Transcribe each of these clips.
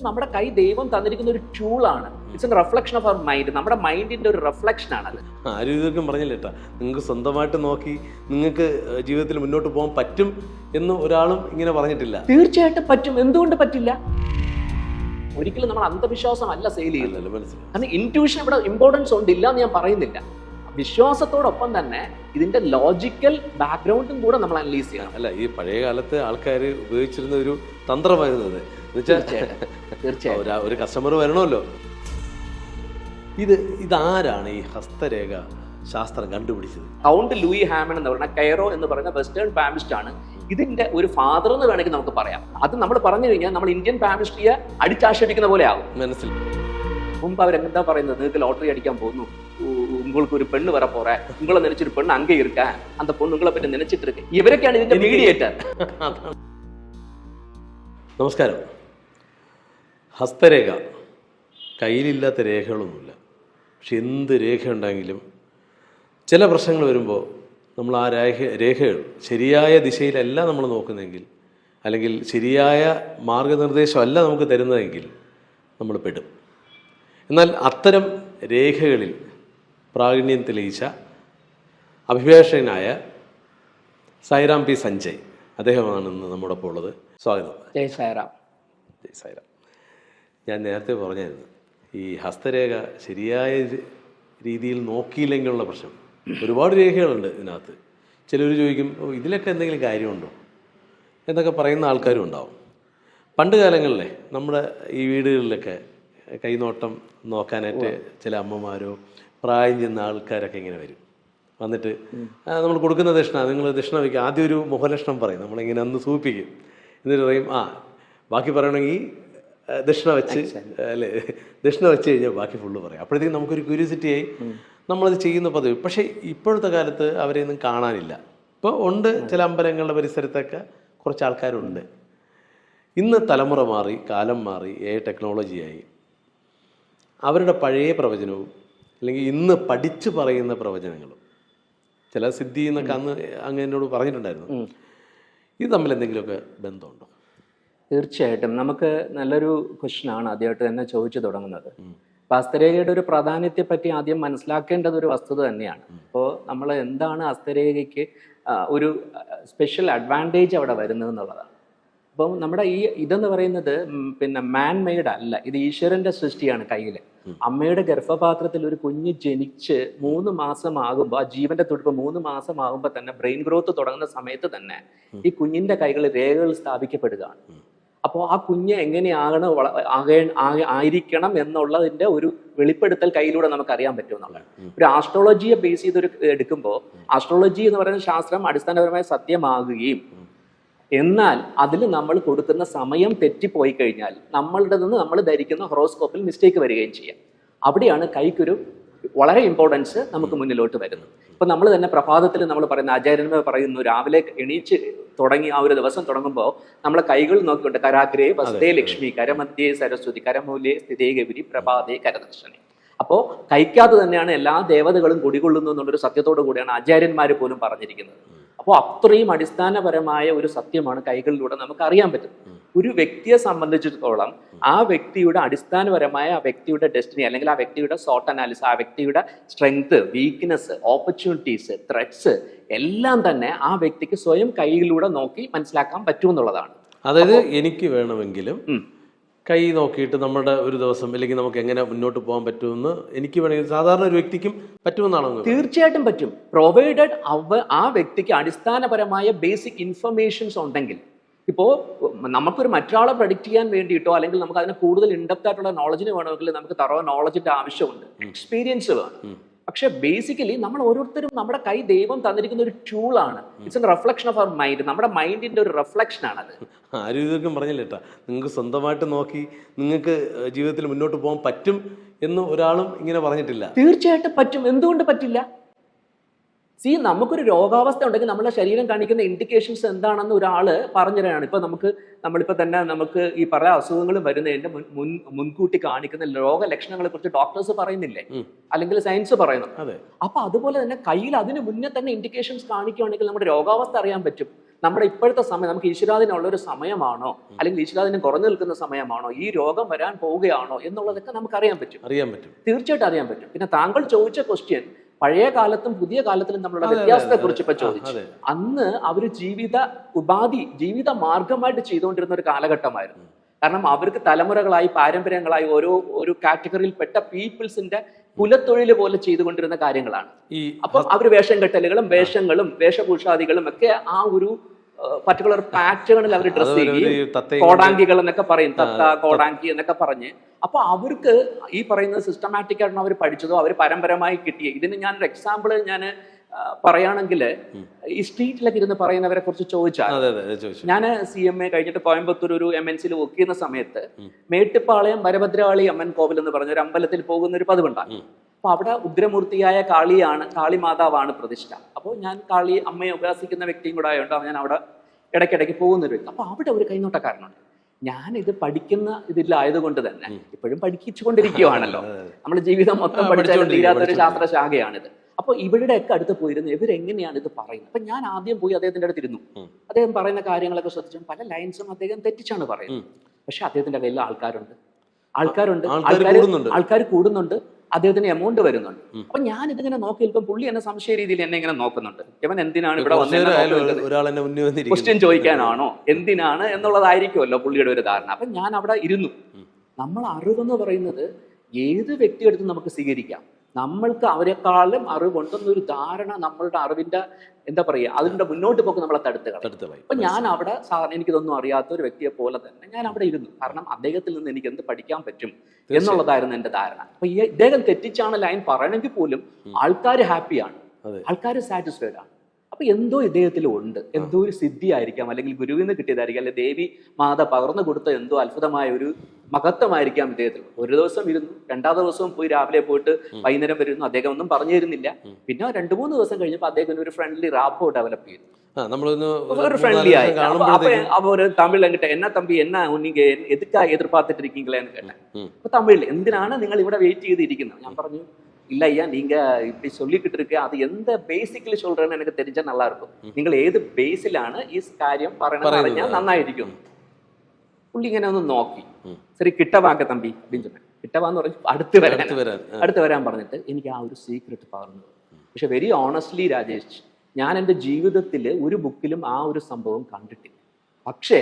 നമ്മുടെ കൈ ദൈവം തന്നിരിക്കുന്ന ഒരു ടൂളാണ്. It's a reflection of our mind. നമ്മുടെ മൈൻഡിന്റെ ഒരു റിഫ്ലക്ഷൻ ആണ്. ആരും ഇതൊക്കെ പറഞ്ഞില്ലേട്ടാ, നിങ്ങൾക്ക് സ്വന്തമായിട്ട് നോക്കി നിങ്ങൾക്ക് ജീവിതത്തിൽ മുന്നോട്ട് പോകാൻ പറ്റും എന്ന് ഒരാളും ഇങ്ങനെ പറഞ്ഞിട്ടില്ല. തീർച്ചയായിട്ടും പറ്റും. എന്തുകൊണ്ട് പറ്റില്ല? ഒരിക്കലും നമ്മൾ അന്ധവിശ്വാസമല്ല സെയിൽ ചെയ്യുന്നത്. മനസ്സിലായി. കാരണം ഇൻറ്റ്യൂഷൻ ഇവിടെ ഇമ്പോർട്ടൻസ് ഉണ്ട്, ഇല്ല എന്ന് ഞാൻ പറയുന്നില്ല. വിശ്വാസത്തോടൊപ്പം തന്നെ ഇതിന്റെ ലോജിക്കൽ ബാക്ക്ഗ്രൗണ്ടും കൂടെ നമ്മൾ അനലൈസ് ചെയ്യണം. അല്ല, ഈ പഴയ കാലത്ത് ആൾക്കാർ ഉപയോഗിച്ചിരുന്ന ഒരു തന്ത്രമായിരുന്നത് ഒരു കസ്റ്റമർ വരണമല്ലോ. ഇതാരാണ് ഈ ഹസ്തരേഖ ശാസ്ത്രം കണ്ടുപിടിച്ചത്? കൗണ്ട് ലൂയി ഹാമൺ എന്ന് പറയുന്ന കൈറോ എന്ന് പറയുന്ന വെസ്റ്റേൺ പാമിസ്റ്റ് ആണ് ഇതിന്റെ ഒരു ഫാദർ എന്ന് വേണമെങ്കിൽ നമുക്ക് പറയാം. അത് നമ്മൾ പറഞ്ഞു കഴിഞ്ഞാൽ നമ്മൾ ഇന്ത്യൻ പാമിസ്ട്രിയെ അടിച്ചാക്ഷേപിക്കുന്ന പോലെ ആകും. മനസ്സിലായി. മുമ്പ് അവരെന്താ പറയുന്നത്? നിങ്ങൾക്ക് ലോട്ടറി അടിക്കാൻ പോകുന്നു, உங்களுக்கு ഒരു പെണ്ണ് വர போற, உங்களை நினைச்சொரு பெண்ணு அங்கே இருக்க, அந்த பொண்ணு உங்களை பற்றி நினைச்சிட்டு இருக்கு. ഇവരൊക്കെയാണ് ഇതിന്റെ മീഡിയേറ്റർ. നമസ്കാരം. ഹസ്തരേഖ, കയ്യിലില്ലാത്ത രേഖകളൊന്നുമില്ല. പക്ഷെ എന്ത് രേഖ ഉണ്ടെങ്കിലും ചില പ്രശ്നങ്ങൾ വരുമ്പോൾ നമ്മൾ ആ രേഖകൾ ശരിയായ ദിശയിലല്ല നമ്മൾ നോക്കുന്നതെങ്കിൽ, അല്ലെങ്കിൽ ശരിയായ മാർഗനിർദ്ദേശമല്ല നമുക്ക് തരുന്നതെങ്കിൽ നമ്മൾ പെടും. എന്നാൽ അത്തരം രേഖകളിൽ പ്രാവീണ്യം തെളിയിച്ച അഭിഭാഷകനായ സായിറാം പി സഞ്ജയ്, അദ്ദേഹമാണ് ഇന്ന് നമ്മുടെ ഒപ്പം ഉള്ളത്. സ്വാഗതം. ജയ് സായിറാം. ജയ് സായിറാം. ഞാൻ നേരത്തെ പറഞ്ഞായിരുന്നു, ഈ ഹസ്തരേഖ ശരിയായ രീതിയിൽ നോക്കിയില്ലെങ്കിലുള്ള പ്രശ്നം. ഒരുപാട് രേഖകളുണ്ട് ഇതിനകത്ത്. ചിലർ ചോദിക്കും, ഇതിലൊക്കെ എന്തെങ്കിലും കാര്യമുണ്ടോ എന്നൊക്കെ പറയുന്ന ആൾക്കാരും ഉണ്ടാവും. പണ്ട് കാലങ്ങളിലെ നമ്മുടെ ഈ വീടുകളിലൊക്കെ കൈനോട്ടം നോക്കാനായിട്ട് ചില അമ്മമാരോ പ്രായം ചെന്ന ആൾക്കാരൊക്കെ ഇങ്ങനെ വരും. വന്നിട്ട് നമ്മൾ കൊടുക്കുന്ന ദക്ഷിണ, നിങ്ങൾ ദക്ഷിണ വയ്ക്കുക. ആദ്യം ഒരു മുഖലക്ഷണം പറയും, നമ്മളിങ്ങനെ ഒന്ന് സൂപ്പിക്കും. എന്നിട്ട് പറയും, ബാക്കി പറയണമെങ്കിൽ ദക്ഷിണ വെച്ച്, അല്ലേ, ദക്ഷിണ വെച്ച് കഴിഞ്ഞാൽ ബാക്കി ഫുള്ള് പറയാം. അപ്പോഴത്തേക്കും നമുക്കൊരു ക്യൂരിയോസിറ്റി ആയി നമ്മളത് ചെയ്യുന്ന പതിവ്. പക്ഷേ ഇപ്പോഴത്തെ കാലത്ത് അവരെയൊന്നും കാണാനില്ല. ഇപ്പോൾ ഉണ്ട്, ചില അമ്പലങ്ങളുടെ പരിസരത്തൊക്കെ കുറച്ച് ആൾക്കാരുണ്ട്. ഇന്ന് തലമുറ മാറി, കാലം മാറി, ടെക്നോളജിയായി. അവരുടെ പഴയ പ്രവചനവും അല്ലെങ്കിൽ ഇന്ന് പഠിച്ചു പറയുന്ന പ്രവചനങ്ങളും, ചില സിദ്ധി എന്നൊക്കെ അന്ന് അങ്ങ് എന്നോട് പറഞ്ഞിട്ടുണ്ടായിരുന്നു. ഇത് തമ്മിൽ എന്തെങ്കിലുമൊക്കെ ബന്ധമുണ്ടോ? തീർച്ചയായിട്ടും. നമുക്ക് നല്ലൊരു ക്വസ്റ്റ്യനാണ് ആദ്യമായിട്ട് തന്നെ ചോദിച്ചു തുടങ്ങുന്നത്. ഹസ്തരേഖയുടെ ഒരു പ്രാധാന്യത്തെ പറ്റി ആദ്യം മനസ്സിലാക്കേണ്ടത് ഒരു വസ്തുത തന്നെയാണ്. അപ്പോൾ നമ്മൾ എന്താണ് ഹസ്തരേഖയ്ക്ക് ഒരു സ്പെഷ്യൽ അഡ്വാൻറ്റേജ് അവിടെ വരുന്നത് എന്നുള്ളതാണ്. അപ്പം നമ്മുടെ ഇതെന്ന് പറയുന്നത് പിന്നെ മാൻ മെയ്ഡ് അല്ല, ഇത് ഈശ്വരന്റെ സൃഷ്ടിയാണ്. കയ്യിൽ അമ്മയുടെ ഗർഭപാത്രത്തിൽ ഒരു കുഞ്ഞ് ജനിച്ച് 3 മാസമാകുമ്പോൾ, ആ ജീവന്റെ തുടിപ്പ് 3 മാസമാകുമ്പോൾ തന്നെ ബ്രെയിൻ ഗ്രോത്ത് തുടങ്ങുന്ന സമയത്ത് തന്നെ ഈ കുഞ്ഞിന്റെ കൈകളിൽ രേഖകൾ സ്ഥാപിക്കപ്പെടുകയാണ്. അപ്പോൾ ആ കുഞ്ഞ് എങ്ങനെയാകണം ആയിരിക്കണം എന്നുള്ളതിന്റെ ഒരു വെളിപ്പെടുത്തൽ കയ്യിലൂടെ നമുക്ക് അറിയാൻ പറ്റുമെന്നുള്ളതാണ്. ഒരു ആസ്ട്രോളജിയെ ബേസ് ചെയ്തൊരു എടുക്കുമ്പോൾ, ആസ്ട്രോളജി എന്ന് പറയുന്ന ശാസ്ത്രം അടിസ്ഥാനപരമായി സത്യമാകുകയും, എന്നാൽ അതിൽ നമ്മൾ കൊടുക്കുന്ന സമയം തെറ്റിപ്പോയി കഴിഞ്ഞാൽ നമ്മളുടെ നിന്ന് നമ്മൾ ധരിക്കുന്ന ഹൊറോസ്കോപ്പിൽ മിസ്റ്റേക്ക് വരികയും ചെയ്യാം. അവിടെയാണ് കൈക്കൊരു വളരെ ഇമ്പോർട്ടൻസ് നമുക്ക് മുന്നിലോട്ട് വരുന്നത്. ഇപ്പൊ നമ്മൾ തന്നെ പ്രഭാതത്തിൽ നമ്മൾ പറയുന്ന ആചാര്യന്മാർ പറയുന്നു, രാവിലെ എണീച്ച് തുടങ്ങി ആ ഒരു ദിവസം തുടങ്ങുമ്പോൾ നമ്മളെ കൈകൾ നോക്കിക്കൊണ്ട് കരാഗ്രേ വസ്തേ ലക്ഷ്മി, കരമധ്യേ സരസ്വതി, കരമൂലേ സ്ഥിതേ ഗൗരി, പ്രഭാതേ കരദർശനേ. അപ്പോൾ കൈക്കകത്ത് തന്നെയാണ് എല്ലാ ദേവതകളും കുടികൊള്ളുന്നു എന്നുള്ളൊരു സത്യത്തോടു കൂടിയാണ് ആചാര്യന്മാർ പോലും പറഞ്ഞിരിക്കുന്നത്. അപ്പോൾ അത്രയും അടിസ്ഥാനപരമായ ഒരു സത്യമാണ് കൈകളിലൂടെ നമുക്ക് അറിയാൻ പറ്റുന്നത്. ഒരു വ്യക്തിയെ സംബന്ധിച്ചിടത്തോളം ആ വ്യക്തിയുടെ അടിസ്ഥാനപരമായ ആ വ്യക്തിയുടെ ഡെസ്റ്റിനി, അല്ലെങ്കിൽ ആ വ്യക്തിയുടെ സോട്ട് അനാലിസിസ്, ആ വ്യക്തിയുടെ സ്ട്രെങ്ത്, വീക്ക്നെസ്, ഓപ്പർച്യൂണിറ്റീസ്, ത്രെറ്റ്സ് എല്ലാം തന്നെ ആ വ്യക്തിക്ക് സ്വയം കൈയിലൂടെ നോക്കി മനസ്സിലാക്കാൻ പറ്റുമെന്നുള്ളതാണ്. അതായത് എനിക്ക് വേണമെങ്കിലും കൈ നോക്കിയിട്ട് നമ്മുടെ ഒരു ദിവസം അല്ലെങ്കിൽ നമുക്ക് എങ്ങനെ മുന്നോട്ട് പോകാൻ പറ്റുമെന്ന് എനിക്ക് വേണമെങ്കിൽ സാധാരണ ഒരു വ്യക്തിക്കും പറ്റുമെന്നാണോ? തീർച്ചയായിട്ടും പറ്റും, പ്രൊവൈഡഡ് ആ വ്യക്തിക്ക് അടിസ്ഥാനപരമായ ബേസിക് ഇൻഫർമേഷൻസ് ഉണ്ടെങ്കിൽ. ഇപ്പോൾ നമുക്കൊരു മറ്റൊരാളെ പ്രഡിക്റ്റ് ചെയ്യാൻ വേണ്ടിയിട്ടോ അല്ലെങ്കിൽ നമുക്ക് അതിന് കൂടുതൽ ഇൻഡെപ്ത് ആയിട്ടുള്ള നോളജിന് വേണമെങ്കിൽ നമുക്ക് തറോ നോളജിന്റെ ആവശ്യമുണ്ട്, എക്സ്പീരിയൻസ് വേണം. പക്ഷെ ബേസിക്കലി നമ്മൾ ഓരോരുത്തരും, നമ്മുടെ കൈ ദൈവം തന്നിരിക്കുന്ന ഒരു ടൂളാണ്. It's a reflection of our mind. നമ്മുടെ മൈൻഡിന്റെ ഒരു റിഫ്ലക്ഷൻ ആണത്. ആരും ഇതൊക്കെ പറഞ്ഞില്ലേട്ടാ, നിങ്ങൾക്ക് സ്വന്തമായിട്ട് നോക്കി നിങ്ങൾക്ക് ജീവിതത്തിൽ മുന്നോട്ട് പോകാൻ പറ്റും എന്ന് ഒരാളും ഇങ്ങനെ പറഞ്ഞിട്ടില്ല. തീർച്ചയായിട്ടും പറ്റും. എന്തുകൊണ്ട് പറ്റില്ല? നമുക്കൊരു രോഗാവസ്ഥ ഉണ്ടെങ്കിൽ നമ്മുടെ ശരീരം കാണിക്കുന്ന ഇൻഡിക്കേഷൻസ് എന്താണെന്ന് ഒരാള് പറഞ്ഞു തരാണ്. ഇപ്പൊ നമ്മളിപ്പോ തന്നെ നമുക്ക് ഈ പല അസുഖങ്ങളും വരുന്നതിന്റെ മുൻകൂട്ടി കാണിക്കുന്ന രോഗലക്ഷണങ്ങളെ കുറിച്ച് ഡോക്ടേഴ്സ് പറയുന്നില്ലേ, അല്ലെങ്കിൽ സയൻസ് പറയുന്നു. അപ്പൊ അതുപോലെ തന്നെ കയ്യിൽ അതിന് മുന്നേ തന്നെ ഇൻഡിക്കേഷൻസ് കാണിക്കുകയാണെങ്കിൽ നമ്മുടെ രോഗാവസ്ഥ അറിയാൻ പറ്റും. നമ്മുടെ ഇപ്പോഴത്തെ സമയം നമുക്ക് ഈശ്വരാധീനമുള്ള ഒരു സമയമാണോ, അല്ലെങ്കിൽ ഈശ്വരാധീനം കുറഞ്ഞു നിൽക്കുന്ന സമയമാണോ, ഈ രോഗം വരാൻ പോവുകയാണോ എന്നുള്ളതൊക്കെ നമുക്ക് അറിയാൻ പറ്റും. തീർച്ചയായിട്ടും അറിയാൻ പറ്റും. പിന്നെ താങ്കൾ ചോദിച്ച ക്വസ്റ്റ്യൻ പഴയ കാലത്തും പുതിയ കാലത്തിലും നമ്മളുടെ വ്യത്യാസത്തെ കുറിച്ച് ഇപ്പൊ ചോദിച്ചു. അന്ന് അവര് ജീവിത മാർഗമായിട്ട് ചെയ്തുകൊണ്ടിരുന്ന ഒരു കാലഘട്ടമായിരുന്നു. കാരണം അവർക്ക് തലമുറകളായി പാരമ്പര്യങ്ങളായി ഒരു കാറ്റഗറിയിൽപ്പെട്ട പീപ്പിൾസിന്റെ കുലത്തൊഴിൽ പോലെ ചെയ്തുകൊണ്ടിരുന്ന കാര്യങ്ങളാണ്. അപ്പൊ അവര് വേഷങ്ങളും വേഷഭൂഷാദികളും ഒക്കെ ആ ഒരു പർട്ടിക്കുലർ പാറ്റേണിൽ അവർ ഡ്രസ് ചെയ്യും. കോടാങ്കികൾ എന്നൊക്കെ പറയും, തത്ത കോടാങ്കി എന്നൊക്കെ പറഞ്ഞ്. അപ്പൊ അവർക്ക് ഈ പറയുന്നത് സിസ്റ്റമാറ്റിക് ആയിട്ടാണ് അവർ പഠിച്ചതോ അവർ പരമ്പരമായി കിട്ടിയ. ഇതിന് ഞാനൊരു എക്സാമ്പിൾ പറയുകയാണെങ്കിൽ ഈ സ്ട്രീറ്റിലൊക്കെ ഇരുന്ന് പറയുന്നവരെ കുറിച്ച് ചോദിച്ചാൽ, ഞാൻ CMA കഴിഞ്ഞിട്ട് കോയമ്പത്തൂർ ഒരു MNC വർക്ക് ചെയ്യുന്ന സമയത്ത് മേട്ടുപ്പാളയം വരഭദ്രകാളി അമ്മൻ കോവിൽ എന്ന് പറഞ്ഞ ഒരു അമ്പലത്തിൽ പോകുന്ന ഒരു പതിവുണ്ടാകും. അപ്പൊ അവിടെ ഉഗ്രമൂർത്തിയായ കാളി മാതാവാണ് പ്രതിഷ്ഠ. അപ്പോൾ ഞാൻ കാളി അമ്മയെ ഉപാസിക്കുന്ന വ്യക്തിയും കൂടെ ആയതുകൊണ്ട് ഞാൻ അവിടെ ഇടയ്ക്കിടയ്ക്ക് പോകുന്ന ഒരു വ്യക്തി. അപ്പൊ അവിടെ ഒരു കൈനോട്ടക്കാരനുണ്ട്. ഞാൻ ഇത് പഠിക്കുന്ന ഇതിലായതുകൊണ്ട് തന്നെ ഇപ്പോഴും പഠിച്ചുകൊണ്ടിരിക്കുകയാണല്ലോ. നമ്മുടെ ജീവിതം മൊത്തം പഠിച്ചാലും തീരാത്തൊരു ശാസ്ത്രശാഖയാണിത്. അപ്പൊ ഇവരുടെയൊക്കെ അടുത്ത് പോയിരുന്നു ഇവരെങ്ങനെയാണ് ഇത് പറയുന്നത്. അപ്പൊ ഞാൻ ആദ്യം പോയി അദ്ദേഹത്തിന്റെ അടുത്തിരുന്നു. അദ്ദേഹം പറയുന്ന കാര്യങ്ങളൊക്കെ ശ്രദ്ധിച്ചു. പല ലൈൻസും അദ്ദേഹം തെറ്റിച്ചാണ് പറയുന്നത്. പക്ഷെ അദ്ദേഹത്തിന്റെ കയ്യിൽ ആൾക്കാർ കൂടുന്നുണ്ട്, അദ്ദേഹത്തിന് എമൗണ്ട് വരുന്നുണ്ട്. അപ്പൊ ഞാൻ ഇതിങ്ങനെ നോക്കി നിൽക്കും. പുള്ളി എന്നെ സംശയ രീതിയിൽ എന്നെ ഇങ്ങനെ നോക്കുന്നുണ്ട്. ഇവൻ എന്തിനാണ് ഇവിടെ വന്നത്, ക്വസ്റ്റ്യൻ ചോദിക്കാനാണോ, എന്തിനാണ് എന്നുള്ളതായിരിക്കുമല്ലോ പുള്ളിയുടെ ഒരു ധാരണ. അപ്പൊ ഞാൻ അവിടെ ഇരുന്നു. നമ്മൾ അറിവെന്ന് പറയുന്നത് ഏത് വ്യക്തിയെടുത്തും നമുക്ക് സ്വീകരിക്കാം. നമ്മൾക്ക് അവരെക്കാളും അറിവുണ്ടെന്നൊരു ധാരണ നമ്മളുടെ അറിവിന്റെ എന്താ പറയുക, അതിന്റെ മുന്നോട്ട് പോക്ക് നമ്മളെ തടുത്ത് കളയും. അപ്പൊ ഞാൻ അവിടെ സാധാരണ എനിക്കിതൊന്നും അറിയാത്ത ഒരു വ്യക്തിയെ പോലെ തന്നെ ഞാൻ അവിടെ ഇരുന്നു. കാരണം അദ്ദേഹത്തിൽ നിന്ന് എനിക്ക് എന്ത് പഠിക്കാൻ പറ്റും എന്നുള്ളതായിരുന്നു എന്റെ ധാരണ. അപ്പൊ ഇദ്ദേഹം തെറ്റിച്ചാണ് ലൈൻ പറയണമെങ്കിൽ പോലും ആൾക്കാർ ഹാപ്പിയാണ്, ആൾക്കാർ സാറ്റിസ്ഫൈഡ് ആണ്. അപ്പൊ എന്തോ ഇദ്ദേഹത്തിലും ഉണ്ട്, എന്തോ ഒരു സിദ്ധി ആയിരിക്കാം, അല്ലെങ്കിൽ ഗുരുവിൽ നിന്ന് കിട്ടിയതായിരിക്കാം, അല്ലെങ്കിൽ ദേവി മാത പകർന്നു കൊടുത്ത എന്തോ അത്ഭുതമായ ഒരു മഹത്വമായിരിക്കാം ഇദ്ദേഹത്തിൽ. ഒരു ദിവസം ഇരുന്നു, രണ്ടാമത്തെ ദിവസവും പോയി രാവിലെ പോയിട്ട് വൈകുന്നേരം വരുന്നു. അദ്ദേഹം ഒന്നും പറഞ്ഞു തരുന്നില്ല. പിന്നെ 2-3 ദിവസം കഴിഞ്ഞപ്പോൾ അദ്ദേഹത്തിന് ഒരു ഫ്രണ്ട്ലി റാപ്പോ ഡെവലപ്പ് ചെയ്തു. ஒரு ஃப்ரெண்ட்லி ஆயி அப்ப அவர் தமிழ் என்கிட்ட என்ன தம்பி என்ன நீங்க எதுக்காக எதிர்பார்த்துட்டு இருக்கீங்களேன்னு கேட்டேன். அப்ப தமிழ் എന്തിനാണ് നിങ്ങൾ ഇവിടെ വെയിറ്റ് ചെയ്തിരിക്കുന്നത്? ഞാൻ പറഞ്ഞു இல்ல ஐயா நீங்க இப்படி சொல்லிக்கிட்டு இருக்க அது எந்த பேசிக்கலி சொல்றேன்னு எனக்கு தெரிஞ்சா நல்லா இருக்கும். നിങ്ങൾ ഏത് ബേസിലാണ് ഈ കാര്യം പറയണമെന്ന് പറഞ്ഞാൽ നന്നായിരിക്കും. പുള്ളി ഇങ്ങനെ ഒന്ന് നോക്കി, ശരി കിട്ടവാക്ക തമ്പി அப்படின்னு சொன்னேன். കിട്ടവാന്ന് പറഞ്ഞു അടുത്ത് വരാൻ പറഞ്ഞിട്ട് എനിക്ക് ആ ഒരു സീക്രട്ട് പറഞ്ഞു. പക്ഷെ വെരി ഓണസ്റ്റ്ലി രാജേഷ്, ഞാൻ എൻ്റെ ജീവിതത്തിൽ ഒരു ബുക്കിലും ആ ഒരു സംഭവം കണ്ടിട്ടില്ല. പക്ഷേ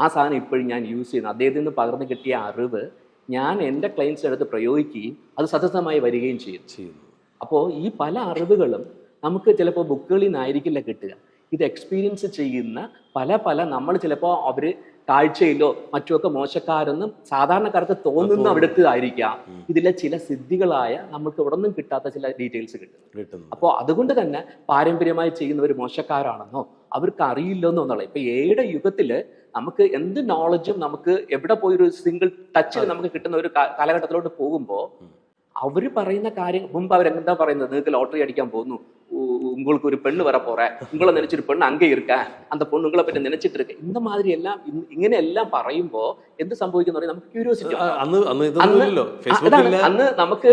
ആ സാധനം ഇപ്പോഴും ഞാൻ യൂസ് ചെയ്യുന്നു. അദ്ദേഹത്തിൽ നിന്ന് പകർന്നു കിട്ടിയ അറിവ് ഞാൻ എൻ്റെ ക്ലയൻസിൻ്റെ അടുത്ത് പ്രയോഗിക്കുകയും അത് സത്യസന്ധമായി വരികയും ചെയ്യുന്നു. അപ്പോൾ ഈ പല അറിവുകളും നമുക്ക് ചിലപ്പോൾ ബുക്കുകളിൽ നിന്നായിരിക്കില്ല കിട്ടുക. ഇത് എക്സ്പീരിയൻസ് ചെയ്യുന്ന പല നമ്മൾ ചിലപ്പോൾ അവർ കാഴ്ചയിലോ മറ്റുമൊക്കെ മോശക്കാരെന്നും സാധാരണക്കാർക്ക് തോന്നുന്ന അവിടുത്തെ ആയിരിക്കാം ഇതിലെ ചില സിദ്ധികളായ നമുക്ക് ഇവിടെ നിന്നും കിട്ടാത്ത ചില ഡീറ്റെയിൽസ് കിട്ടും. അപ്പോൾ അതുകൊണ്ട് തന്നെ പാരമ്പര്യമായി ചെയ്യുന്നവർ മോശക്കാരാണെന്നോ അവർക്ക് അറിയില്ലെന്നോ എന്നുള്ള ഇപ്പൊ ഏയുടെ യുഗത്തില് നമുക്ക് എന്ത് നോളജും നമുക്ക് എവിടെ പോയൊരു സിംഗിൾ ടച്ചിൽ നമുക്ക് കിട്ടുന്ന ഒരു കാലഘട്ടത്തിലോട്ട് പോകുമ്പോൾ അവര് പറയുന്ന കാര്യം മുമ്പ് അവരെന്താ പറയുന്നത്, നിങ്ങൾക്ക് ലോട്ടറി അടിക്കാൻ പോകുന്നു, உங்களுக்கு ஒரு பெண்ணு வர போற, உங்களை நினைச்சிட்டு பெண்ணு அங்கே இருக்க, அந்த பொண்ணு உங்களை பற்றி நினைச்சிட்டு இருக்கு, இந்த மாதிரி എല്ലാം ഇങ്ങനെ എല്ലാം പറയുമ്പോ എന്ത് സംഭവിക്കുന്ന നമുക്ക് ക്യൂരിയോസിറ്റി. അന്ന് നമുക്ക്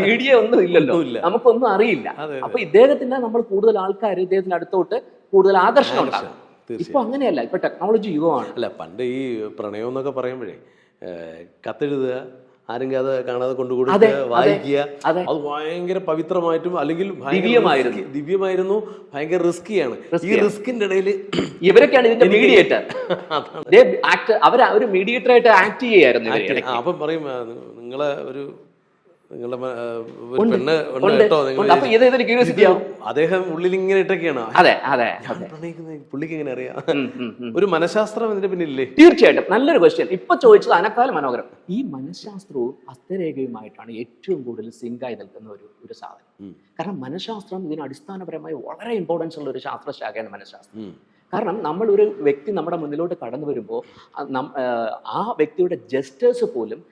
മീഡിയ ഒന്നും ഇല്ലല്ലോ, നമുക്കൊന്നും അറിയില്ല. അപ്പൊ ഇദ്ദേഹത്തിന്റെ നമ്മൾ കൂടുതൽ ആൾക്കാർ ഇദ്ദേഹത്തിന്റെ അടുത്തോട്ട് കൂടുതൽ ആകർഷണം ഉണ്ടാകും. ഇപ്പൊ അങ്ങനെയല്ല, ഇപ്പൊ ടെക്നോളജി യുഗമാണ്. അല്ല, പണ്ട് ഈ പ്രണയം എന്നൊക്കെ പറയുമ്പോഴേ കത്തെഴുതുക, ആരെങ്കിലും അത് കാണാതെ കൊണ്ടുകൊടുക്കുക, വായിക്കുക, അത് ഭയങ്കര പവിത്രമായിട്ടും അല്ലെങ്കിൽ ദിവ്യമായിരുന്നു, ഭയങ്കര റിസ്കിയാണ്. ഈ റിസ്കിന്റെ ഇടയിൽ ഇവരൊക്കെയാണ് ഇതിന്റെ മീഡിയേറ്റർ. അവർ ഒരു മീഡിയേറ്റർ ആയിട്ട് ആക്ട് ചെയ്യായിരുന്നു. അപ്പം പറയും നിങ്ങളെ ഒരു അദ്ദേഹം ഉള്ളിൽ ഇങ്ങനെ ഇട്ടൊക്കെയാണ് പുള്ളിക്ക് എങ്ങനെ അറിയാം? ഒരു മനഃശാസ്ത്രം ഇതിന്റെ പിന്നില്ലേ? തീർച്ചയായിട്ടും നല്ലൊരു ക്വസ്റ്റ്യൻ ഇപ്പൊ ചോദിച്ചത്. അതിനേക്കാളും മനോഹരം, ഈ മനഃശാസ്ത്രവും ഹസ്തരേഖയുമായിട്ടാണ് ഏറ്റവും കൂടുതൽ സിങ്കായി നിൽക്കുന്ന ഒരു സാധനം. കാരണം മനഃശാസ്ത്രം ഇതിന് അടിസ്ഥാനപരമായി വളരെ ഇമ്പോർട്ടൻസ് ഉള്ള ഒരു ശാസ്ത്രശാഖയാണ് മനഃശാസ്ത്രം. കാരണം നമ്മൾ ഒരു വ്യക്തി നമ്മുടെ മുന്നിലോട്ട് കടന്നു വരുമ്പോൾ ആ വ്യക്തിയുടെ ജസ്റ്റേഴ്സ് പോലും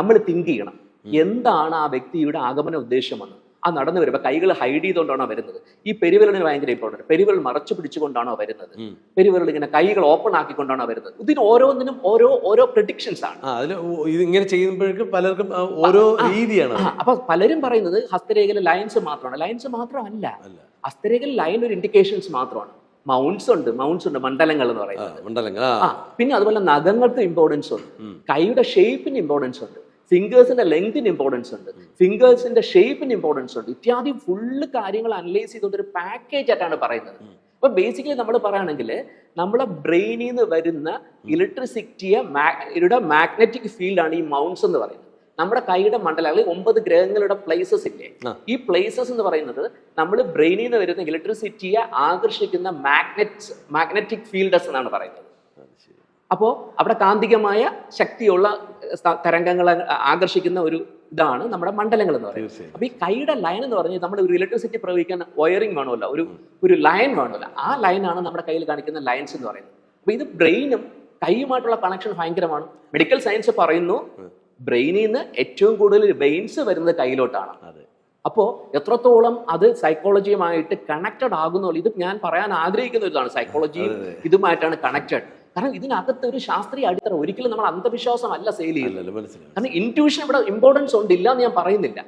നമ്മൾ തിങ്ക് ചെയ്യണം, എന്താണ് ആ വ്യക്തിയുടെ ആഗമന ഉദ്ദേശമെന്ന്. ആ നടന്നു വരുമ്പോൾ കൈകൾ ഹൈഡ് ചെയ്തുകൊണ്ടാണോ വരുന്നത്, ഈ പെരുവിരലിന് ഭയങ്കര ഇമ്പോർട്ടൻറ്റ്, പെരുവിരൽ മറച്ചു പിടിച്ചുകൊണ്ടാണോ വരുന്നത്, പെരുവിരൽ ഇങ്ങനെ കൈകൾ ഓപ്പൺ ആക്കിക്കൊണ്ടാണോ വരുന്നത്, ഇതിന് ഓരോന്നിനും ഓരോ പ്രെഡിക്ഷൻസ് ആണ്. ഇങ്ങനെ ചെയ്യുമ്പോഴേക്കും പലർക്കും ഓരോ രീതിയാണ്. അപ്പൊ പലരും പറയുന്നത് ഹസ്തരേഖയിലെ ലൈൻസ് മാത്രമാണ്. ലൈൻസ് മാത്രമല്ല, ഹസ്തരേഖയിൽ ലൈൻ ഒരു ഇൻഡിക്കേഷൻസ് മാത്രമാണ്. മൗണ്ട്സ് ഉണ്ട് മണ്ഡലങ്ങൾ എന്ന് പറയുന്നത്. മണ്ഡലങ്ങൾ. പിന്നെ അതുപോലെ നഖങ്ങൾക്ക് ഇമ്പോർട്ടൻസ് ഉണ്ട്, കൈയുടെ ഷേപ്പിന് ഇമ്പോർട്ടൻസ് ഉണ്ട്, ഫിംഗേഴ്സിന്റെ ലെങ്തിന് ഇമ്പോർട്ടൻസ് ഉണ്ട്, ഫിംഗേഴ്സിന്റെ ഷേപ്പിന് ഇമ്പോർട്ടൻസ് ഉണ്ട്, ഇത്യാദി ഫുള്ള് കാര്യങ്ങൾ അനലൈസ് ചെയ്തുകൊണ്ട് ഒരു പാക്കേജ് ആയിട്ടാണ് പറയുന്നത്. അപ്പൊ ബേസിക്കലി നമ്മൾ പറയുകയാണെങ്കിൽ നമ്മളെ ബ്രെയിനിൽ നിന്ന് വരുന്ന ഇലക്ട്രിസിറ്റിയുടെ മാഗ്നറ്റിക് ഫീൽഡാണ് ഈ മൗണ്ട്സ് എന്ന് പറയുന്നത്. നമ്മുടെ കൈയുടെ മണ്ഡലങ്ങളിൽ 9 ഗ്രഹങ്ങളുടെ പ്ലേസസ് ഇല്ലേ, ഈ പ്ലേസസ് എന്ന് പറയുന്നത് നമ്മൾ ബ്രെയിനിൽ നിന്ന് വരുന്ന ഇലക്ട്രിസിറ്റിയെ ആകർഷിക്കുന്ന മാഗ്നറ്റിക് ഫീൽഡസ് എന്നാണ് പറയുന്നത്. അപ്പോൾ അവിടെ കാന്തികമായ ശക്തിയുള്ള തരംഗങ്ങളെ ആകർഷിക്കുന്ന ഒരു ഇതാണ് നമ്മുടെ മണ്ഡലങ്ങൾ എന്ന് പറയുന്നത്. അപ്പൊ ഈ കൈയുടെ ലൈൻ എന്ന് പറഞ്ഞാൽ നമ്മൾ ഒരു ഇലക്ട്രിസിറ്റി പ്രവഹിക്കാൻ വയറിംഗ് വേണമല്ലോ, ഒരു ലൈൻ വേണമല്ലോ, ആ ലൈനാണ് നമ്മുടെ കയ്യിൽ കാണിക്കുന്ന ലൈൻസ് എന്ന് പറയുന്നത്. അപ്പൊ ഇത് ബ്രെയിനും കൈയുമായിട്ടുള്ള കണക്ഷൻ ഭയങ്കരമാണ്. മെഡിക്കൽ സയൻസ് പറയുന്നു ബ്രെയിനിൽ നിന്ന് ഏറ്റവും കൂടുതൽ വെയിൻസ് വരുന്നത് കയ്യിലോട്ടാണ്. അപ്പോൾ എത്രത്തോളം അത് സൈക്കോളജിയുമായിട്ട് കണക്റ്റഡ് ആകുന്നു, ഇത് ഞാൻ പറയാൻ ആഗ്രഹിക്കുന്ന ഇതാണ്, സൈക്കോളജിയും ഇതുമായിട്ടാണ് കണക്റ്റഡ്. കാരണം ഇതിനകത്ത് ഒരു ശാസ്ത്രീയ അടിത്തറ, ഒരിക്കലും നമ്മൾ അന്ധവിശ്വാസമല്ല സെയിൽ ചെയ്യുന്നത്. കാരണം ഇൻറ്റ്യൂഷൻ ഇവിടെ ഇമ്പോർട്ടൻസ് ഉണ്ട്, ഇല്ല എന്ന് ഞാൻ പറയുന്നില്ല.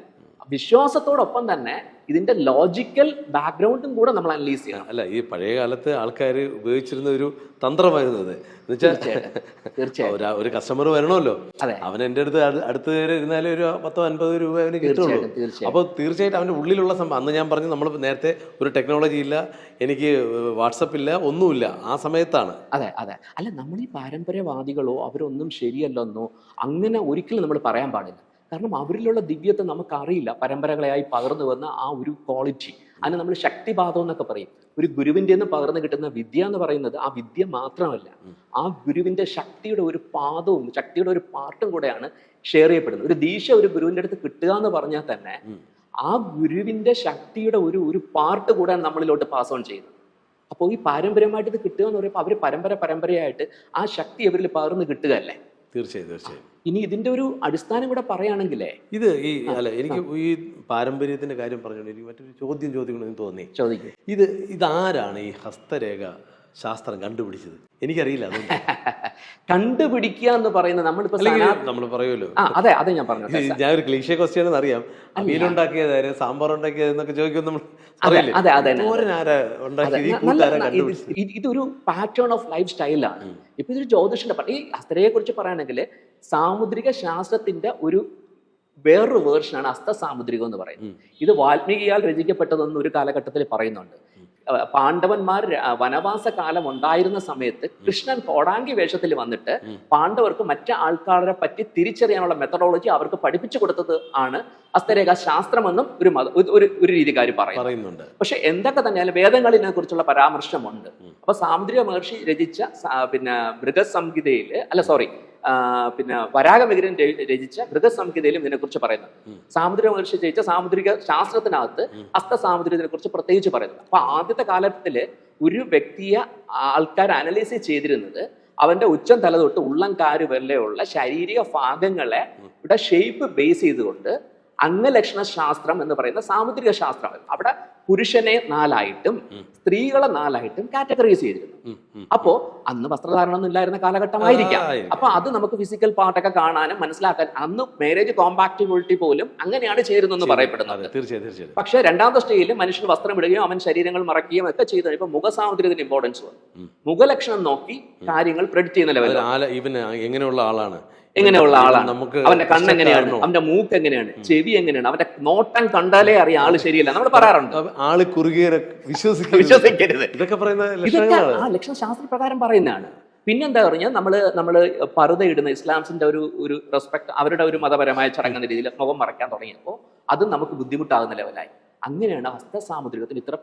വിശ്വാസത്തോടൊപ്പം തന്നെ ഇതിന്റെ ലോജിക്കൽ ബാക്ക്ഗ്രൗണ്ടും കൂടെ നമ്മൾ അനലൈസ് ചെയ്യണം. അല്ല, ഈ പഴയ കാലത്ത് ആൾക്കാർ ഉപയോഗിച്ചിരുന്ന ഒരു തന്ത്രമായിരുന്നു അത്. തീർച്ചയായും ഒരു കസ്റ്റമർ വരണമല്ലോ, അവൻ എൻ്റെ അടുത്ത് ഇരുന്നാലും ഒരു 10-50 രൂപ അവന് കിട്ടുള്ളൂ. അപ്പോൾ തീർച്ചയായിട്ടും അവൻ്റെ ഉള്ളിലുള്ള സംഭവം, അന്ന് ഞാൻ പറഞ്ഞു നമ്മൾ നേരത്തെ ഒരു ടെക്നോളജി ഇല്ല, എനിക്ക് വാട്സപ്പ് ഇല്ല, ഒന്നുമില്ല, ആ സമയത്താണ്. അതെ. അല്ല, നമ്മൾ ഈ പാരമ്പര്യവാദികളോ അവരൊന്നും ശരിയല്ലെന്നോ അങ്ങനെ ഒരിക്കലും നമ്മൾ പറയാൻ പാടില്ല. കാരണം അവരിലുള്ള ദിവ്യത്തെ നമുക്കറിയില്ല, പരമ്പരകളായി പകർന്നു വന്ന ആ ഒരു ക്വാളിറ്റി. അതിന് നമ്മൾ ശക്തിപാതം എന്നൊക്കെ പറയും. ഒരു ഗുരുവിൻ്റെ നിന്ന് പകർന്നു കിട്ടുന്ന വിദ്യ എന്ന് പറയുന്നത് ആ വിദ്യ മാത്രമല്ല, ആ ഗുരുവിന്റെ ശക്തിയുടെ ഒരു പാദവും ശക്തിയുടെ ഒരു പാർട്ടും കൂടെയാണ് ഷെയർ ചെയ്യപ്പെടുന്നത്. ഒരു ദീക്ഷ ഒരു ഗുരുവിന്റെ അടുത്ത് കിട്ടുക എന്ന് പറഞ്ഞാൽ തന്നെ ആ ഗുരുവിന്റെ ശക്തിയുടെ ഒരു പാർട്ട് കൂടെയാണ് നമ്മളിലോട്ട് പാസ് ഓൺ ചെയ്യുന്നത്. അപ്പോൾ ഈ പാരമ്പര്യമായിട്ട് ഇത് കിട്ടുക എന്ന് പറയുമ്പോൾ അവർ പരമ്പരയായിട്ട് ആ ശക്തി അവരിൽ പകർന്ന് കിട്ടുകയല്ലേ. തീർച്ചയായും. ഇനി ഇതിന്റെ ഒരു അടിസ്ഥാനം കൂടെ പറയുകയാണെങ്കിലേ, എനിക്ക് ഈ പാരമ്പര്യത്തിന്റെ കാര്യം പറഞ്ഞോണ്ട് എനിക്ക് മറ്റൊരു ചോദ്യം ചോദിക്കണമെന്ന് തോന്നി. ചോദിക്കും. ഇതാരാണ് ഈ ഹസ്തരേഖ ശാസ്ത്രം കണ്ടുപിടിച്ചത്? എനിക്കറിയില്ല. കണ്ടുപിടിക്കുക എന്ന് പറയുന്നത് നമ്മൾ പറയുമല്ലോ. അതെ ഞാൻ പറഞ്ഞു. ഞാൻ ഒരു ക്ലീഷേ ക്വസ്റ്റ്യൻ എന്നറിയാം. അവിയലുണ്ടാക്കിയതാര്, സാമ്പാർ ഉണ്ടാക്കിയതെന്നൊക്കെ ചോദിക്കും നമ്മൾ. ഇതൊരു പാറ്റേൺ ഓഫ് ലൈഫ് സ്റ്റൈലാണ്. ഇപ്പൊ ഇതൊരു ജ്യോതിഷന്റെ ഈ ഹസ്തരേഖയെ കുറിച്ച് പറയുകയാണെങ്കിൽ സാമുദ്രിക ശാസ്ത്രത്തിന്റെ ഒരു വേറൊരു വേർഷനാണ് ഹസ്തസാമുദ്രികം എന്ന് പറയുന്നത്. ഇത് വാൽമീകിയാൽ രചിക്കപ്പെട്ടതെന്ന് ഒരു കാലഘട്ടത്തിൽ പറയുന്നുണ്ട്. പാണ്ഡവന്മാർ വനവാസ കാലം ഉണ്ടായിരുന്ന സമയത്ത് കൃഷ്ണൻ കോടാങ്കി വേഷത്തിൽ വന്നിട്ട് പാണ്ഡവർക്ക് മറ്റു ആൾക്കാരെ പറ്റി തിരിച്ചറിയാനുള്ള മെത്തഡോളജി അവർക്ക് പഠിപ്പിച്ചു കൊടുത്തത് ആണ് ഹസ്തരേഖ ശാസ്ത്രമെന്നും ഒരു രീതിക്കാർ പറയുന്നുണ്ട്. പക്ഷെ എന്തൊക്കെ തന്നെയാലും വേദങ്ങളിനെ കുറിച്ചുള്ള പരാമർശമുണ്ട്. അപ്പൊ സാമുദ്രിക മഹർഷി രചിച്ച ബൃഹത്സംഹിതയില് വരാഹമിഹിരൻ രചിച്ച ബൃഹത്സംഹിതയിലും ഇതിനെക്കുറിച്ച് പറയുന്നുണ്ട്. സാമുദ്രിക മഹർഷി രചിച്ച സാമുദ്രിക ശാസ്ത്രത്തിനകത്ത് ഹസ്തസാമുദ്രികത്തിനെ കുറിച്ച് പ്രത്യേകിച്ച് പറയുന്നത്. അപ്പൊ ആദ്യത്തെ കാലത്തില് ഒരു വ്യക്തിയെ ആൾക്കാർ അനലൈസ് ചെയ്തിരുന്നത് അവന്റെ ഉച്ചം തല തൊട്ട് ഉള്ളംകാര് വരെയുള്ള ശാരീരിക ഭാഗങ്ങളെ ഷേപ്പ് ബേസ് ചെയ്തുകൊണ്ട് അംഗലക്ഷണ ശാസ്ത്രം എന്ന് പറയുന്ന സാമുദ്രിക ശാസ്ത്രം. അവിടെ പുരുഷനെ 4ആയിട്ടും സ്ത്രീകളെ 4ആയിട്ടും കാറ്റഗറൈസ് ചെയ്തിരുന്നു. അപ്പോ അന്ന് വസ്ത്രധാരണം ഒന്നും ഇല്ലായിരുന്ന കാലഘട്ടമായിരിക്കാം. അപ്പൊ അത് നമുക്ക് ഫിസിക്കൽ പാർട്ടൊക്കെ കാണാനും മനസ്സിലാക്കാൻ അന്ന് മാരേജ് കോമ്പാക്ടിബിലിറ്റി പോലും അങ്ങനെയാണ് ചേരുന്നെന്ന് പറയപ്പെടുന്നത്. പക്ഷെ രണ്ടാമത്തെ സ്റ്റേജിൽ മനുഷ്യന് വസ്ത്രം ഇടുകയും അവൻ ശരീരങ്ങൾ മറക്കുകയും ഒക്കെ ചെയ്തു. ഇപ്പൊ മുഖസാമുദ്രികത്തിന് ഇമ്പോർട്ടൻസ് വന്നു. മുഖലക്ഷണം നോക്കി കാര്യങ്ങൾ പ്രെഡിക്റ്റ് ചെയ്യുന്ന ലെവലിൽ എങ്ങനെയുള്ള ആളാണ്, നമുക്ക് അവന്റെ കണ്ണ് എങ്ങനെയാണ്, അവന്റെ മൂക്ക് എങ്ങനെയാണ്, ചെവി എങ്ങനെയാണ്, അവന്റെ നോട്ടം കണ്ടാലേ അറിയാം ആള് ശരിയല്ല. നമ്മൾ പറയാറുണ്ട് ആള് കുറുകിയ വിശ്വസിക്കരുത്. ഇതൊക്കെ ആ ലക്ഷണശാസ്ത്ര പ്രകാരം പറയുന്നതാണ്. പിന്നെന്താ പറഞ്ഞാൽ നമ്മള് പർദ്ദ ഇടുന്ന ഇസ്ലാംസിന്റെ ഒരു റെസ്പെക്ട്, അവരുടെ ഒരു മതപരമായ ചടങ്ങെന്ന രീതിയിൽ മുഖം മറയ്ക്കാൻ തുടങ്ങിയപ്പോൾ അത് നമുക്ക് ബുദ്ധിമുട്ടാകുന്ന ലെവലായി. അങ്ങനെയാണ് ഹസ്തസാമുദ്രികത്തിന് ഇത്ര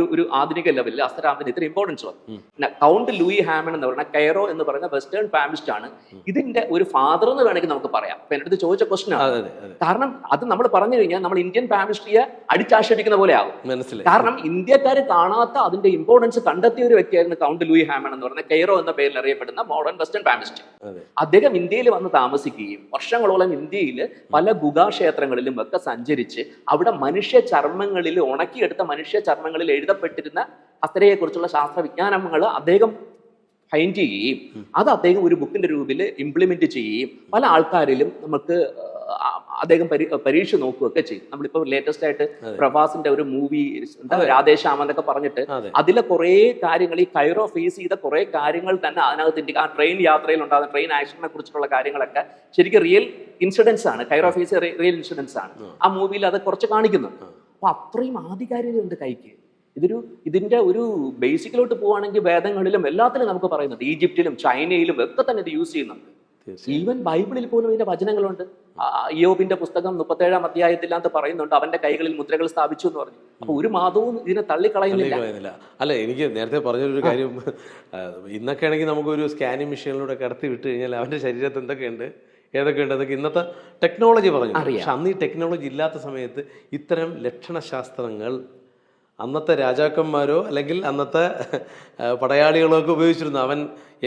ഒരു ആധുനിക ലെവലിൽ ഹസ്തരാമത്തിന് ഇത്ര ഇമ്പോർട്ടൻസ് വന്നു. കൗണ്ട് ലൂയി ഹാമൺ എന്ന് പറയുന്ന കൈറോ എന്ന് പറയുന്ന വെസ്റ്റേൺ പാമിസ്റ്റ് ആണ് ഇതിന്റെ ഒരു ഫാദർ എന്ന് വേണമെങ്കിൽ നമുക്ക് പറയാം. അപ്പൊ എന്റെ അടുത്ത് ചോദിച്ച ക്വസ്റ്റൻ ആണ്. കാരണം അത് നമ്മൾ പറഞ്ഞു കഴിഞ്ഞാൽ നമ്മൾ ഇന്ത്യൻ പാമിസ്ട്രിയെ അടിച്ചാക്ഷേപിക്കുന്ന പോലെ ആകും. കാരണം ഇന്ത്യക്കാർ കാണാത്ത അതിന്റെ ഇമ്പോർട്ടൻസ് കണ്ടെത്തിയ ഒരു വ്യക്തിയായിരുന്നു കൗണ്ട് ലൂയി ഹാമൺ എന്ന് പറയുന്ന കൈറോ എന്ന പേരിൽ അറിയപ്പെടുന്ന മോഡേൺ വെസ്റ്റേൺ പാമിസ്റ്റ്. അദ്ദേഹം ഇന്ത്യയിൽ വന്ന് താമസിക്കുകയും വർഷങ്ങളോളം ഇന്ത്യയിൽ പല ഗുഹാക്ഷേത്രങ്ങളിലും ഒക്കെ സഞ്ചരിച്ച് അവിടെ മനുഷ്യ ചർമ്മങ്ങളിൽ ഉണക്കിയെടുത്ത മനുഷ്യ ചർമ്മങ്ങളിൽ എഴുതപ്പെട്ടിരുന്ന ഹസ്തരേഖയെ കുറിച്ചുള്ള ശാസ്ത്രവിജ്ഞാനങ്ങൾ അദ്ദേഹം ഫൈൻഡ് ചെയ്യുകയും അത് അദ്ദേഹം ഒരു ബുക്കിന്റെ രൂപത്തിൽ ഇംപ്ലിമെന്റ് ചെയ്യുകയും പല ആൾക്കാരിലും നമുക്ക് അദ്ദേഹം പരീക്ഷ നോക്കുകയൊക്കെ ചെയ്യും. നമ്മളിപ്പോ ലേറ്റസ്റ്റ് ആയിട്ട് പ്രഭാസിന്റെ ഒരു മൂവി എന്താ രാധേശ്യാം എന്നൊക്കെ പറഞ്ഞിട്ട് അതിലെ കുറെ കാര്യങ്ങൾ, ഈ കൈറോ ഫേസ് ചെയ്ത കുറെ കാര്യങ്ങൾ തന്നെ അതിനകത്ത് ആ ട്രെയിൻ യാത്രയിൽ ഉണ്ടാകുന്ന ട്രെയിൻ ആക്സിഡന്റിനെ കുറിച്ചുള്ള കാര്യങ്ങളൊക്കെ ശരിക്കും റിയൽ ഇൻസിഡൻസ് ആണ്. കൈറോ ഫേസ് റിയൽ ഇൻസിഡൻസ് ആണ്. ആ മൂവിയിൽ അത് കുറച്ച് കാണിക്കുന്നുണ്ട്. അപ്പൊ അത്രയും ആധികാരികതയുണ്ട് കൈക്ക്. ഇതിന്റെ ഒരു ബേസിക്കിലോട്ട് പോവുകയാണെങ്കിൽ വേദങ്ങളിലും എല്ലാത്തിലും നമുക്ക് പറയുന്നുണ്ട്. ഈജിപ്തിലും ചൈനയിലും ഒക്കെ തന്നെ ഇത് യൂസ് ചെയ്യുന്നുണ്ട്. ഈവൻ ബൈബിളിൽ പോലും ഇതിന്റെ വചനങ്ങളുണ്ട്. ഇയ്യോബിന്റെ പുസ്തകം 37-ാം അധ്യായത്തിലാന്ന് പറയുന്നുണ്ട്, അവന്റെ കൈകളിൽ മുദ്രകൾ സ്ഥാപിച്ചു എന്ന് പറഞ്ഞു. അപ്പൊ ഒരു മാതവും ഇതിനെ തള്ളിക്കളയുന്നില്ല. അല്ല, എനിക്ക് നേരത്തെ പറഞ്ഞൊരു കാര്യം, ഇന്നൊക്കെ ആണെങ്കിൽ നമുക്കൊരു സ്കാനിങ് മെഷീനിലൂടെ കടത്തി വിട്ട് കഴിഞ്ഞാൽ അവന്റെ ശരീരത്തിൽ എന്തൊക്കെയുണ്ട് അതൊക്കെ ഇന്നത്തെ ടെക്നോളജി പറഞ്ഞു. പക്ഷെ അന്ന് ഈ ടെക്നോളജി ഇല്ലാത്ത സമയത്ത് ഇത്തരം ലക്ഷണശാസ്ത്രങ്ങൾ അന്നത്തെ രാജാക്കന്മാരോ അല്ലെങ്കിൽ അന്നത്തെ പടയാളികളോ ഒക്കെ ഉപയോഗിച്ചിരുന്നു. അവൻ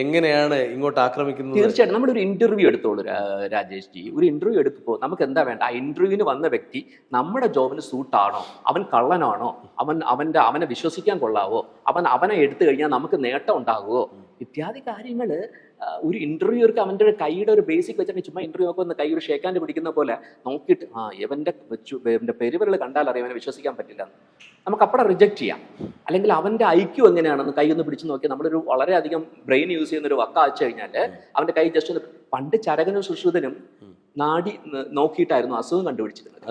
എങ്ങനെയാണ് ഇങ്ങോട്ട് ആക്രമിക്കുന്നത്. തീർച്ചയായിട്ടും നമ്മുടെ ഒരു ഇന്റർവ്യൂ എടുത്തോളൂ രാജേഷ് ജി. ഒരു ഇന്റർവ്യൂ എടുക്കുമ്പോൾ നമുക്ക് എന്താ വേണ്ട, ആ ഇന്റർവ്യൂവിന് വന്ന വ്യക്തി നമ്മുടെ ജോബിന് സൂട്ടാണോ, അവൻ കള്ളനാണോ, അവനെ വിശ്വസിക്കാൻ കൊള്ളാവോ, അവനെ എടുത്തു കഴിഞ്ഞാൽ നമുക്ക് നേട്ടം ഉണ്ടാകുമോ, ഇത്യാദി കാര്യങ്ങൾ ഒരു ഇന്റർവ്യൂർക്ക് അവൻ്റെ കൈയുടെ ഒരു ബേസിക് വെച്ചിട്ട് ചുമ്മാ ഇന്റർവ്യൂ ഒക്കെ ഒന്ന് കൈ ഒരു ഷേക്കാൻഡ് പിടിക്കുന്ന പോലെ നോക്കിയിട്ട് ഇവന്റെ പെരുവിരൽ കണ്ടാൽ അറിയാം അവനെ വിശ്വസിക്കാൻ പറ്റില്ല, നമുക്ക് അപ്പടെ റിജക്ട് ചെയ്യാം. അല്ലെങ്കിൽ അവന്റെ ഐക്യു എങ്ങനെയാണെന്ന് കൈ ഒന്ന് പിടിച്ചു നോക്കി നമ്മളൊരു വളരെയധികം ബ്രെയിൻ യൂസ് ചെയ്യുന്ന ഒരു വക്ക അയച്ചു കഴിഞ്ഞാൽ അവന്റെ കൈ ജസ്റ്റ് ഒന്ന്, പണ്ട് ചരകനും സുശ്രുതനും നാടി നോക്കിയിട്ടായിരുന്നു അസുഖം കണ്ടുപിടിച്ചിരുന്നത്.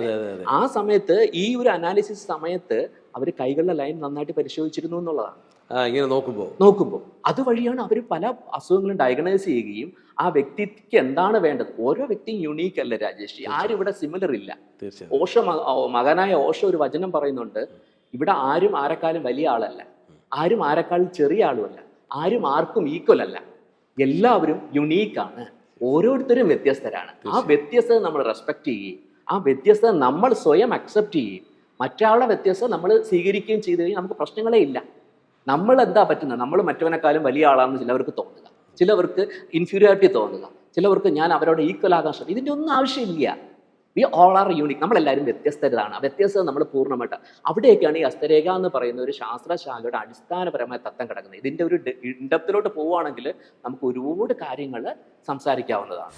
ആ സമയത്ത് ഈ ഒരു അനാലിസിസ് സമയത്ത് അവർ കൈകളുടെ ലൈൻ നന്നായിട്ട് പരിശോധിച്ചിരുന്നു എന്നുള്ളതാണ്. ഇങ്ങനെ നോക്കുമ്പോൾ അതുവഴിയാണ് അവർ പല അസുഖങ്ങളും ഡയഗ്നോസ് ചെയ്യുകയും ആ വ്യക്തിക്ക് എന്താണ് വേണ്ടത്. ഓരോ വ്യക്തിയും യുണീക്ക് അല്ല രാജേഷ്, ആരും ഇവിടെ സിമിലർ ഇല്ല. മകനായ ഓഷോ ഒരു വചനം പറയുന്നുണ്ട്, ഇവിടെ ആരും ആരെക്കാളും വലിയ ആളല്ല, ആരും ആരെക്കാളും ചെറിയ ആളുമല്ല, ആരും ആർക്കും ഈക്വൽ അല്ല, എല്ലാവരും യുണീക്കാണ്, ഓരോരുത്തരും വ്യത്യസ്തരാണ്. ആ വ്യത്യസ്തത നമ്മൾ റെസ്പെക്ട് ചെയ്യുകയും ആ വ്യത്യസ്തത നമ്മൾ സ്വയം അക്സെപ്റ്റ് ചെയ്യുകയും മറ്റൊരാളുടെ വ്യത്യസ്തത നമ്മൾ സ്വീകരിക്കുകയും ചെയ്തു കഴിഞ്ഞാൽ നമുക്ക് പ്രശ്നങ്ങളേ ഇല്ല. നമ്മൾ എന്താ പറ്റുന്നത്, നമ്മൾ മറ്റവനെക്കാളും വലിയ ആളാണെന്ന് ചിലവർക്ക് തോന്നുക, ചിലവർക്ക് ഇൻഫീരിയോറിറ്റി തോന്നുക, ചിലവർക്ക് ഞാൻ അവരോട് ഈക്വൽ ആകാൻ ശ്രമിക്കും. ഇതിൻ്റെ ഒന്നും ആവശ്യമില്ല. We all are unique. നമ്മളെല്ലാവരും വ്യത്യസ്തരാണ്. ആ വ്യത്യസ്തത നമ്മൾ പൂർണ്ണമായിട്ട് അവിടെയൊക്കെയാണ് ഈ ഹസ്തരേഖ എന്ന് പറയുന്ന ഒരു ശാസ്ത്രശാഖയുടെ അടിസ്ഥാനപരമായ തത്വം കിടക്കുന്നത്. ഇതിൻ്റെ ഒരു ഇൻഡെപ്തിലോട്ട് പോവുകയാണെങ്കിൽ നമുക്ക് ഒരുപാട് കാര്യങ്ങൾ സംസാരിക്കാവുന്നതാണ്.